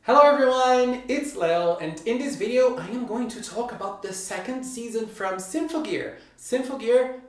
Hello everyone, it's Leo, and in this video I am going to talk about the second season from SYMPHOGEAR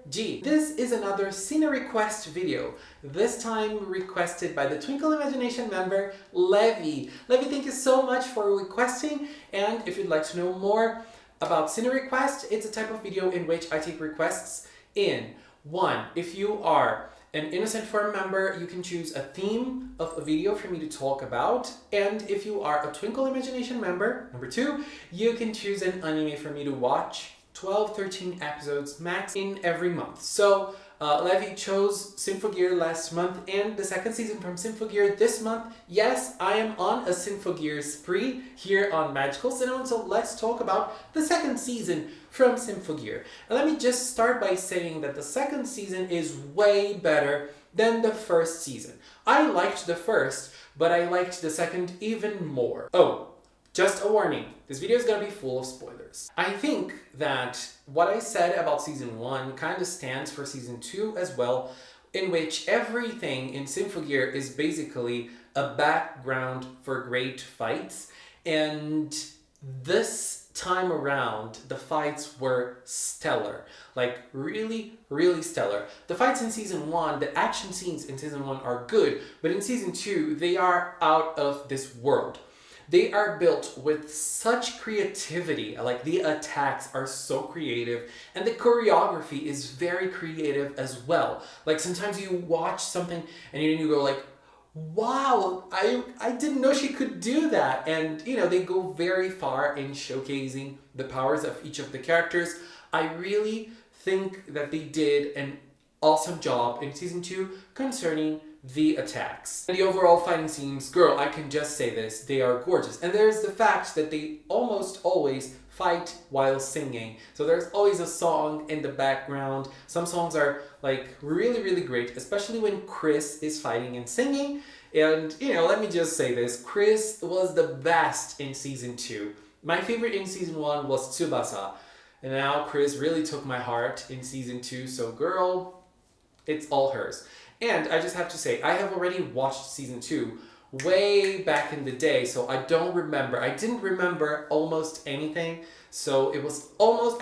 G. This is another Cine Request video, this time requested by the Twinkle Imagination member, Levi. Levi, thank you so much for requesting, and if you'd like to know more about Cine Request, it's a type of video in which I take requests in 1. If you are an Innocent Forum member, you can choose a theme of a video for me to talk about. And if you are a Twinkle Imagination member, number 2, you can choose an anime for me to watch, 12-13 episodes max in every month. So Levi chose SYMPHOGEAR last month and the second season from SYMPHOGEAR this month. Yes, I am on a SYMPHOGEAR spree here on Magical Cinema, so let's talk about the second season from SYMPHOGEAR. And let me just start by saying that the second season is way better than the first season. I liked the first, but I liked the second even more. Oh, just a warning, this video is gonna be full of spoilers. I think that what I said about season 1 kind of stands for season 2 as well, in which everything in SYMPHOGEAR is basically a background for great fights, and this time around the fights were stellar, like really stellar. The fights in season 1, the action scenes in season 1 are good, but in season 2 they are out of this world. They are built with such creativity, like the attacks are so creative and the choreography is very creative as well. Like sometimes you watch something and you go like, wow, I didn't know she could do that. And you know, they go very far in showcasing the powers of each of the characters. I really think that they did an awesome job in season 2 concerning the attacks. And the overall fighting scenes, girl, I can just say this, they are gorgeous. And there's the fact that they almost always fight while singing. So there's always a song in the background. Some songs are like really great, especially when Chris is fighting and singing. And you know, let me just say this, Chris was the best in season 2. My favorite in season 1 was Tsubasa. And now Chris really took my heart in season 2, so girl, it's all hers. And I just have to say, I have already watched season 2 way back in the day, so I didn't remember almost anything, so it was almost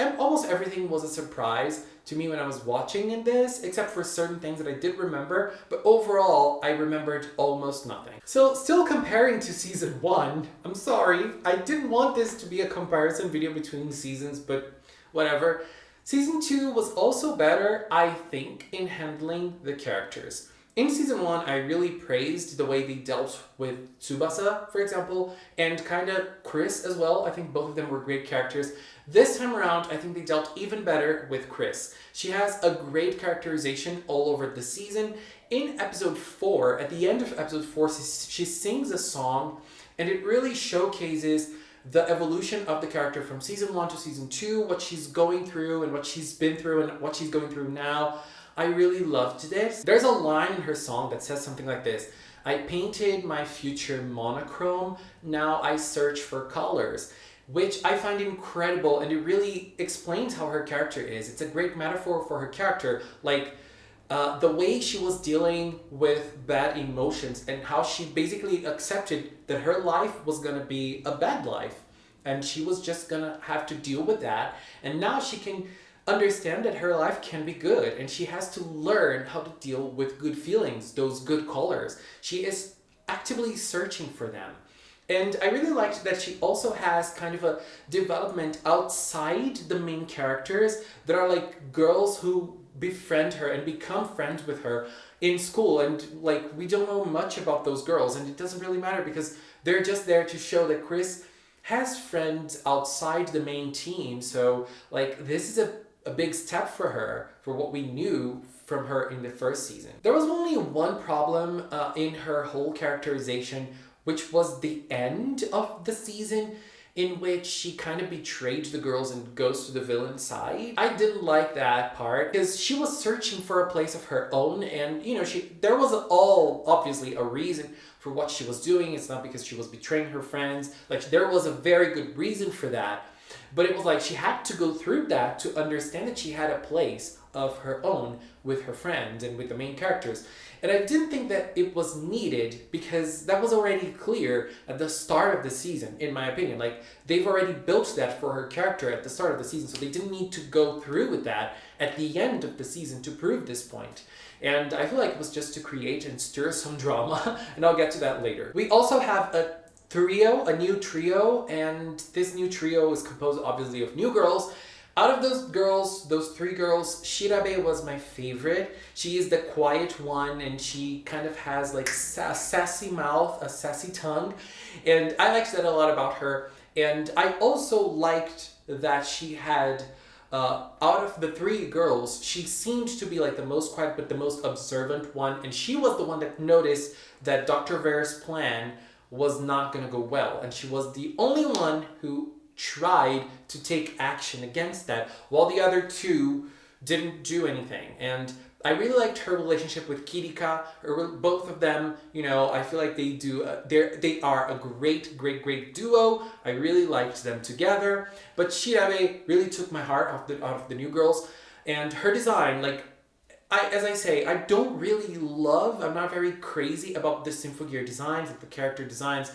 everything was a surprise to me when I was watching in this, except for certain things that I did remember, but overall, I remembered almost nothing. So, still comparing to season 1, I'm sorry, I didn't want this to be a comparison video between seasons, but whatever. Season 2 was also better, I think, in handling the characters. In season 1, I really praised the way they dealt with Tsubasa, for example, and kinda Chris as well. I think both of them were great characters. This time around, I think they dealt even better with Chris. She has a great characterization all over the season. In episode 4, at the end of episode 4, she sings a song, and it really showcases the evolution of the character from season 1 to season 2, what she's going through and what she's been through and what she's going through now. I really loved this. There's a line in her song that says something like this: I painted my future monochrome, now I search for colors, which I find incredible, and it really explains how her character is. It's a great metaphor for her character, like the way she was dealing with bad emotions and how she basically accepted that her life was gonna be a bad life and she was just gonna have to deal with that, and now she can understand that her life can be good and she has to learn how to deal with good feelings, those good colors. She is actively searching for them. And I really liked that she also has kind of a development outside the main characters that are like girls who befriend her and become friends with her in school, and like we don't know much about those girls, and it doesn't really matter because they're just there to show that Chris has friends outside the main team. So like this is a big step for her, for what we knew from her in the first season. There was only one problem in her whole characterization, which was the end of the season, in which she kind of betrayed the girls and goes to the villain side. I didn't like that part because she was searching for a place of her own, and you know, there was obviously a reason for what she was doing. It's not because she was betraying her friends. Like there was a very good reason for that, but it was like she had to go through that to understand that she had a place of her own with her friends and with the main characters. And I didn't think that it was needed because that was already clear at the start of the season, in my opinion. Like, they've already built that for her character at the start of the season, so they didn't need to go through with that at the end of the season to prove this point. And I feel like it was just to create and stir some drama, and I'll get to that later. We also have a new trio, and this new trio is composed obviously of new girls. Out of those girls, those three girls, Shirabe was my favorite. She is the quiet one, and she kind of has like a sassy mouth, a sassy tongue, and I liked that a lot about her. And I also liked that she had, out of the three girls, she seemed to be like the most quiet but the most observant one, and she was the one that noticed that Dr. Vere's plan was not going to go well, and she was the only one who tried to take action against that, while the other two didn't do anything. And I really liked her relationship with Kirika. Both of them, you know, I feel like they are a great duo. I really liked them together. But Shirabe really took my heart out of the new girls, and her design, like, as I say, I'm not very crazy about the SYMPHOGEAR designs, like the character designs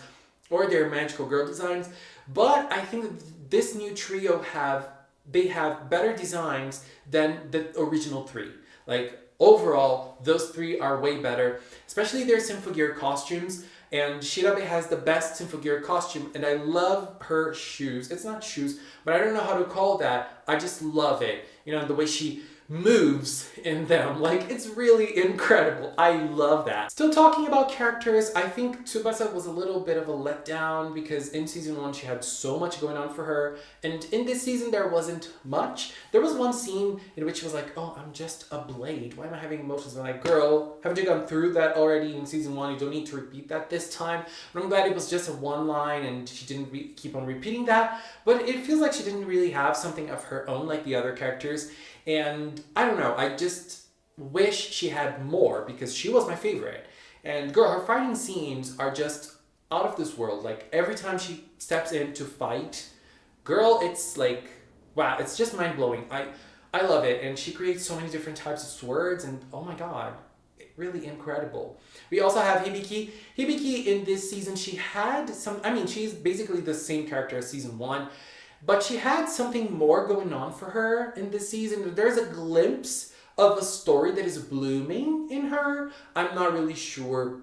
or their magical girl designs, but I think that this new trio have better designs than the original three. Like, overall, those three are way better, especially their SYMPHOGEAR costumes. And Shirabe has the best SYMPHOGEAR costume, and I love her shoes. It's not shoes, but I don't know how to call that. I just love it. You know, the way she moves in them. Like, it's really incredible. I love that. Still talking about characters, I think Tsubasa was a little bit of a letdown because in season 1 she had so much going on for her, and in this season there wasn't much. There was one scene in which she was like, oh, I'm just a blade. Why am I having emotions? I'm like, girl, haven't you gone through that already in season 1? You don't need to repeat that this time. But I'm glad it was just a one line and she didn't keep on repeating that. But it feels like she didn't really have something of her own like the other characters. And I don't know, I just wish she had more because she was my favorite. And girl, her fighting scenes are just out of this world. Like, every time she steps in to fight, girl, it's like, wow, it's just mind-blowing. I love it. And she creates so many different types of swords, and oh my god, really incredible. We also have Hibiki. Hibiki in this season, she had she's basically the same character as season 1. But she had something more going on for her in this season. There's a glimpse of a story that is blooming in her. I'm not really sure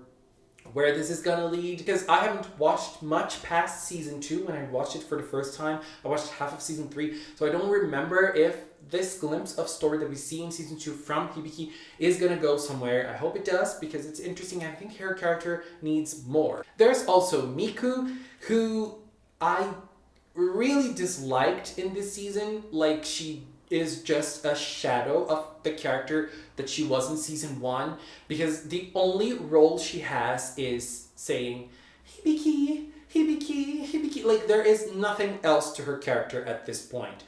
where this is gonna lead because I haven't watched much past season 2 when I watched it for the first time. I watched half of season 3, so I don't remember if this glimpse of story that we see in season 2 from Hibiki is gonna go somewhere. I hope it does because it's interesting. I think her character needs more. There's also Miku, who I really disliked in this season. Like, she is just a shadow of the character that she was in season 1 because the only role she has is saying Hibiki, Hibiki, Hibiki. Like, there is nothing else to her character at this point.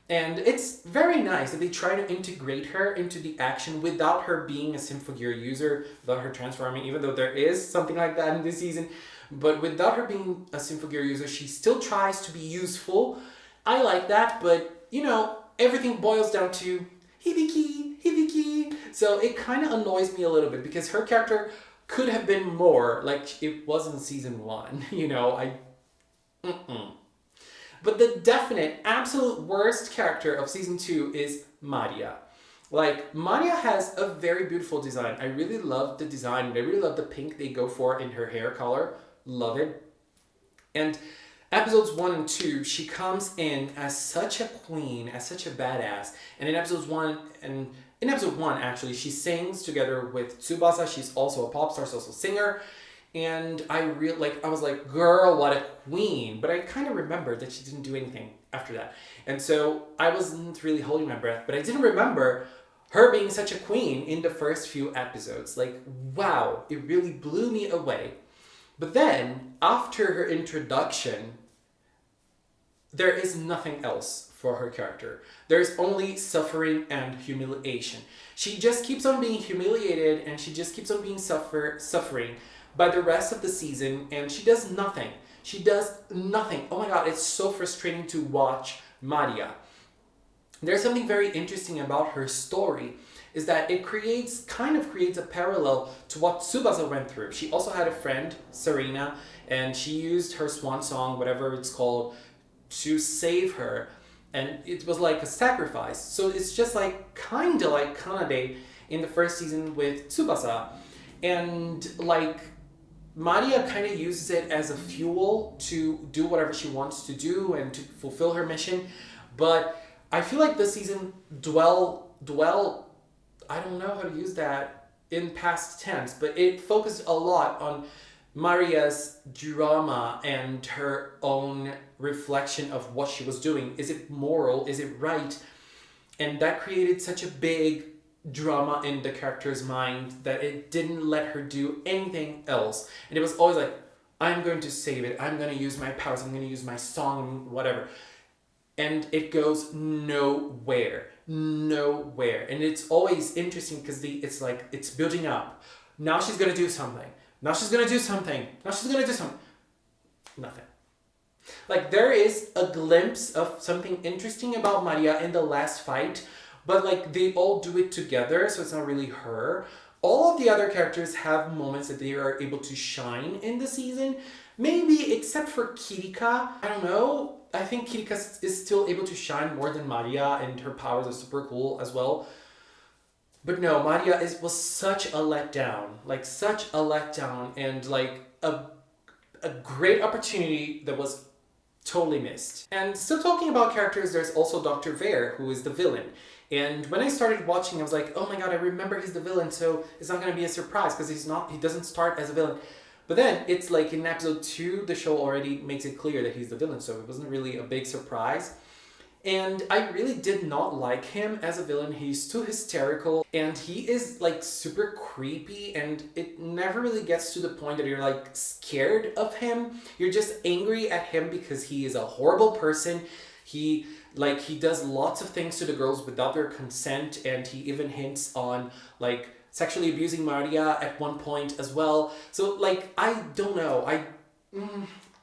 And it's very nice that they try to integrate her into the action without her being a SYMPHOGEAR user, without her transforming, even though there is something like that in this season. But without her being a SYMPHOGEAR user, she still tries to be useful. I like that, but, you know, everything boils down to Hibiki, Hibiki. So it kind of annoys me a little bit because her character could have been more like it was in season 1. You know, But the definite, absolute worst character of season 2 is Maria. Like, Maria has a very beautiful design. I really love the design. I really love the pink they go for in her hair color. Love it. And episodes 1 and 2, she comes in as such a queen, as such a badass. And in episode 1, actually, she sings together with Tsubasa. She's also a pop star, she's also a singer. And I was like, girl, what a queen. But I kind of remembered that she didn't do anything after that. And so I wasn't really holding my breath, but I didn't remember her being such a queen in the first few episodes. Like, wow, it really blew me away. But then, after her introduction, there is nothing else for her character. There's only suffering and humiliation. She just keeps on being humiliated and she just keeps on being suffering by the rest of the season, and she does nothing. She does nothing. Oh my god, it's so frustrating to watch Maria. There's something very interesting about her story, is that it kind of creates a parallel to what Tsubasa went through. She also had a friend, Serena, and she used her swan song, whatever it's called, to save her. And it was like a sacrifice. So it's just like kind of like Kanade in the first season with Tsubasa. And like Maria kind of uses it as a fuel to do whatever she wants to do and to fulfill her mission. But I feel like this season dwell, I don't know how to use that in past tense, but it focused a lot on Maria's drama and her own reflection of what she was doing. Is it moral? Is it right? And that created such a big drama in the character's mind that it didn't let her do anything else. And it was always like, I'm going to save it. I'm going to use my powers. I'm going to use my song, whatever. And it goes nowhere. And it's always interesting because it's like, it's building up. Now she's going to do something. Now she's going to do something. Now she's going to do something. Nothing. Like, there is a glimpse of something interesting about Maria in the last fight, but like they all do it together, so it's not really her. All of the other characters have moments that they are able to shine in the season. Maybe except for Kirika. I don't know. I think Kirika is still able to shine more than Maria, and her powers are super cool as well. But no, Maria was such a letdown. Like, such a letdown, and like a great opportunity that was totally missed. And still talking about characters, there's also Dr. Vare, who is the villain. And when I started watching, I was like, oh my god, I remember he's the villain, so it's not going to be a surprise because he doesn't start as a villain. But then it's like in episode 2, the show already makes it clear that he's the villain, so it wasn't really a big surprise. And I really did not like him as a villain. He's too hysterical, and he is like super creepy, and it never really gets to the point that you're like scared of him. You're just angry at him because he is a horrible person. He does lots of things to the girls without their consent, and he even hints on like sexually abusing Maria at one point as well. So like, I don't know.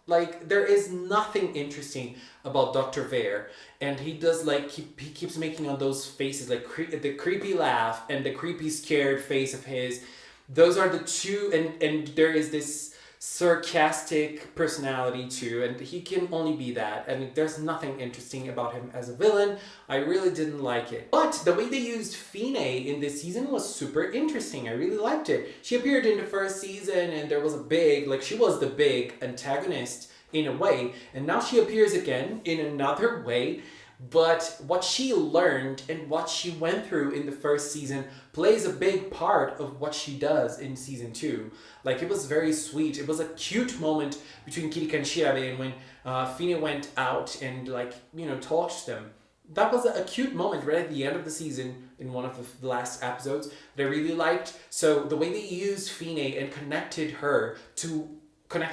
Like, there is nothing interesting about Dr. Vare, and he does like, he keeps making on those faces, like the creepy laugh and the creepy scared face of his. Those are the two, and there is this sarcastic personality too, and he can only be that. I mean, there's nothing interesting about him as a villain. I really didn't like it. But the way they used Fine in this season was super interesting. I really liked it. She appeared in the first season, and there was a big, like, she was the big antagonist in a way, and now she appears again in another way. But what she learned and what she went through in the first season plays a big part of what she does in season 2. Like, it was very sweet. It was a cute moment between Kirika and Shirabe, and when Fine went out and, like, you know, talked to them. That was a cute moment right at the end of the season in one of the last episodes that I really liked. So the way they used Fine and connected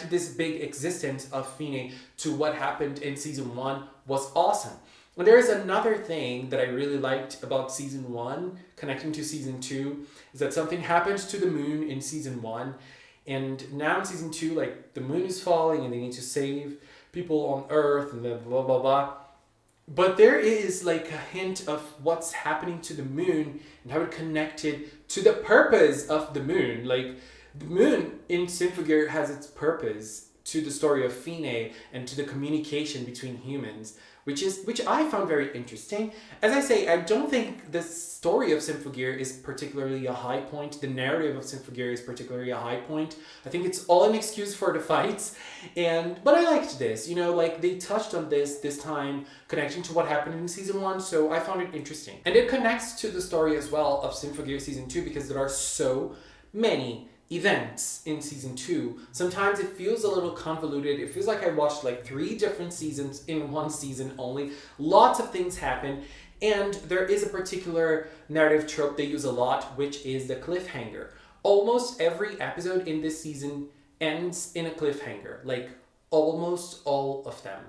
this big existence of Fine to what happened in season 1 was awesome. And there is another thing that I really liked about season 1, connecting to season 2, is that something happened to the moon in season 1, and now in season 2, like, the moon is falling and they need to save people on Earth and then blah blah blah. But there is like a hint of what's happening to the moon and how it connected to the purpose of the moon. Like, the moon in SYMPHOGEAR has its purpose to the story of Fine and to the communication between humans, which I found very interesting. As I say, I don't think the story of SYMPHOGEAR is particularly a high point. The narrative of SYMPHOGEAR is particularly a high point. I think it's all an excuse for the fights, but I liked this. You know, like, they touched on this time, connecting to what happened in season 1, so I found it interesting. And it connects to the story as well of SYMPHOGEAR season 2, because there are so many events in season 2. Sometimes it feels a little convoluted. It feels like I watched like 3 different seasons in one season only. Lots of things happen, and there is a particular narrative trope they use a lot, which is the cliffhanger. Almost every episode in this season ends in a cliffhanger, like almost all of them.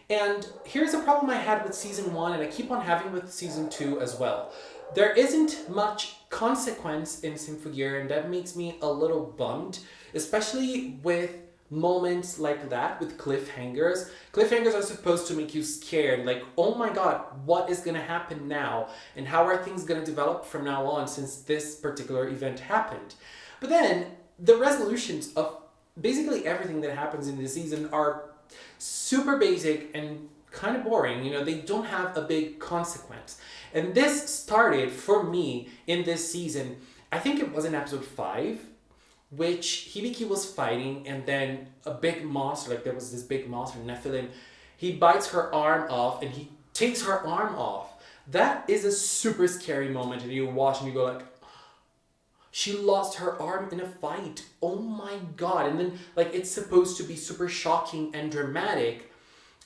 And here's a problem I had with season 1, and I keep on having with season 2 as well. There isn't much consequence in SYMPHOGEAR, and that makes me a little bummed, especially with moments like that with cliffhangers. Cliffhangers are supposed to make you scared, like, oh my god, what is gonna happen now? And how are things gonna develop from now on since this particular event happened? But then, the resolutions of basically everything that happens in this season are super basic and kind of boring. You know, they don't have a big consequence. And this started for me in this season, I think it was in episode 5, which Hibiki was fighting, and then a big monster, like there was this big monster, Nephilim, he bites her arm off and he takes her arm off. That is a super scary moment, and you watch and you go like, she lost her arm in a fight. Oh my god. And then like it's supposed to be super shocking and dramatic,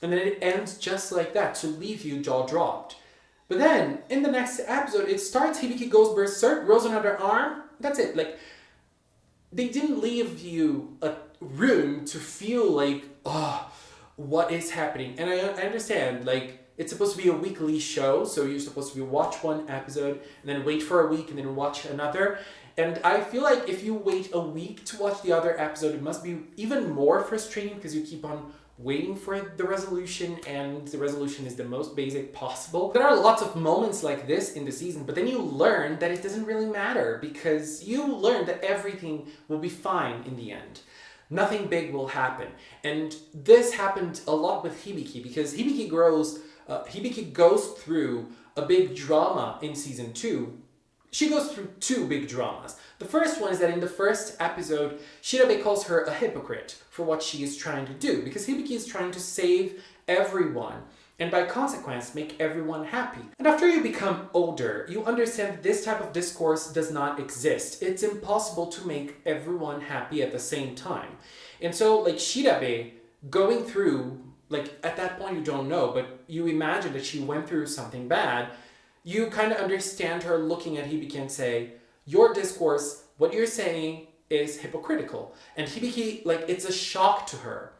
and then it ends just like that to leave you jaw dropped. But then in the next episode it starts, Hibiki goes berserk, grows another arm. That's it. Like they didn't leave you a room to feel like, oh, what is happening? And I understand, like, it's supposed to be a weekly show, so you're supposed to watch one episode and then wait for a week and then watch another. And I feel like if you wait a week to watch the other episode, it must be even more frustrating because you keep on waiting for the resolution, and the resolution is the most basic possible. There are lots of moments like this in the season, but then you learn that it doesn't really matter because you learn that everything will be fine in the end. Nothing big will happen. And this happened a lot with Hibiki because Hibiki goes through a big drama in season 2. She goes through 2 big dramas. The first one is that in the first episode, Shirabe calls her a hypocrite for what she is trying to do, because Hibiki is trying to save everyone and by consequence make everyone happy. And after you become older, you understand that this type of discourse does not exist. It's impossible to make everyone happy at the same time. And so like Shirabe going through, like at that point you don't know, but you imagine that she went through something bad. You kind of understand her looking at Hibiki and say, your discourse, what you're saying is hypocritical. And Hibiki, like, it's a shock to her.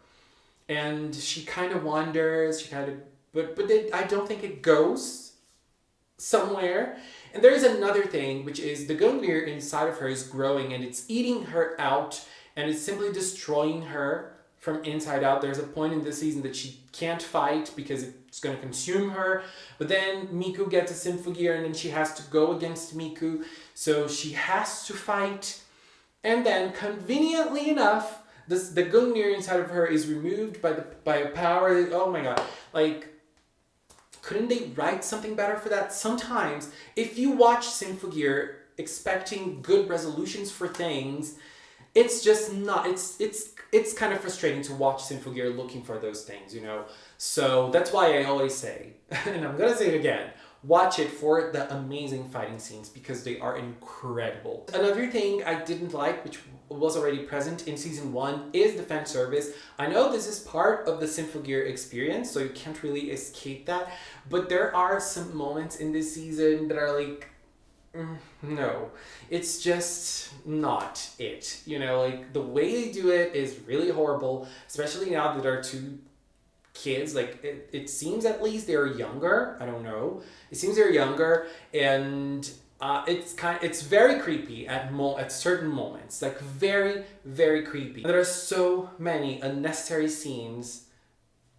And she kind of wonders, but I don't think it goes somewhere. And there is another thing, which is the Gungnir inside of her is growing and it's eating her out and it's simply destroying her from inside out. There's a point in this season that she can't fight because it's going to consume her. But then Miku gets a SYMPHOGEAR and then she has to go against Miku. So she has to fight. And then conveniently enough, the Gungnir inside of her is removed by a power. Oh my god. Like, couldn't they write something better for that? Sometimes, if you watch SYMPHOGEAR expecting good resolutions for things, it's just not, it's kind of frustrating to watch SYMPHOGEAR looking for those things, you know? So that's why I always say, and I'm gonna say it again, watch it for the amazing fighting scenes because they are incredible. Another thing I didn't like, which was already present in season 1, is the fan service. I know this is part of the SYMPHOGEAR experience, so you can't really escape that, but there are some moments in this season that are like, no, it's just not it. You know, like the way they do it is really horrible, especially now that there are 2 kids. Like it seems at least they're younger. I don't know. It seems they're younger, and it's very creepy at certain moments. Like very, very creepy. And there are so many unnecessary scenes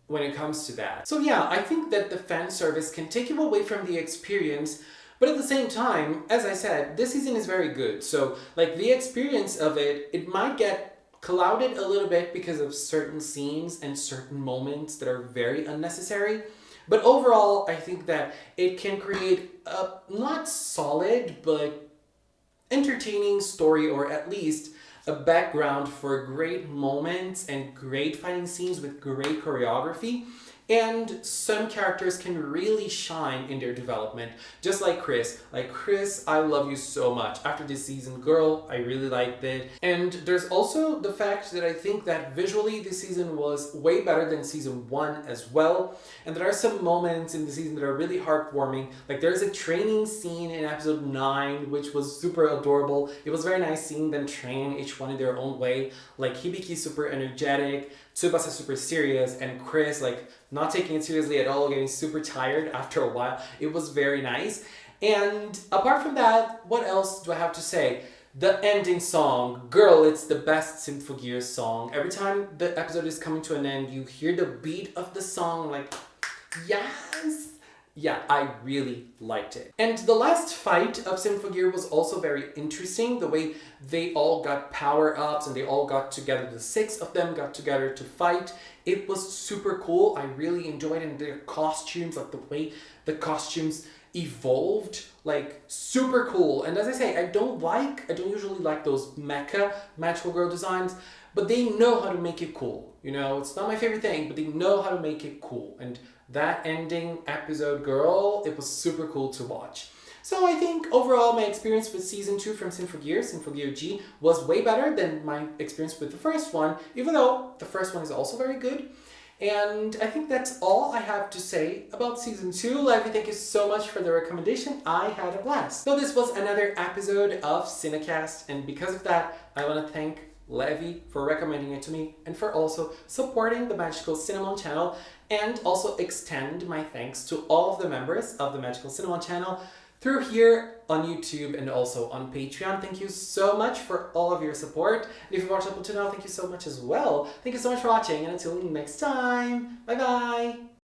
when it comes to that. So yeah, I think that the fan service can take you away from the experience. But at the same time, as I said, this season is very good. So, like, the experience of it might get clouded a little bit because of certain scenes and certain moments that are very unnecessary. But overall, I think that it can create a not solid, but entertaining story, or at least a background for great moments and great fighting scenes with great choreography. And some characters can really shine in their development, just like Chris. Like, Chris, I love you so much. After this season, girl, I really liked it. And there's also the fact that I think that visually this season was way better than season 1 as well. And there are some moments in the season that are really heartwarming. Like, there's a training scene in episode 9, which was super adorable. It was very nice seeing them train, each one in their own way. Like, Hibiki super energetic, Tsubasa super serious, and Chris, like, not taking it seriously at all, getting super tired after a while. It was very nice. And apart from that, what else do I have to say? The ending song, girl, it's the best SYMPHOGEAR song. Every time the episode is coming to an end, you hear the beat of the song like, yes! Yeah, I really liked it. And the last fight of SYMPHOGEAR was also very interesting. The way they all got power-ups and they all got together, the 6 of them got together to fight. It was super cool. I really enjoyed it. And their costumes, like the way the costumes evolved, like super cool. And as I say, I don't usually like those mecha magical girl designs, but they know how to make it cool. You know, it's not my favorite thing, but they know how to make it cool. And that ending episode, girl, it was super cool to watch. So I think overall my experience with season 2 from SYMPHOGEAR G, was way better than my experience with the first one, even though the first one is also very good. And I think that's all I have to say about season 2. Levy, thank you so much for the recommendation. I had a blast. So this was another episode of Cinecast, and because of that, I want to thank Levy for recommending it to me and for also supporting the Magical Cinnamon channel, and also extend my thanks to all of the members of the Magical Cinnamon channel through here on YouTube and also on Patreon. Thank you so much for all of your support. And if you've watched up until now, thank you so much as well. Thank you so much for watching, and until next time, bye bye!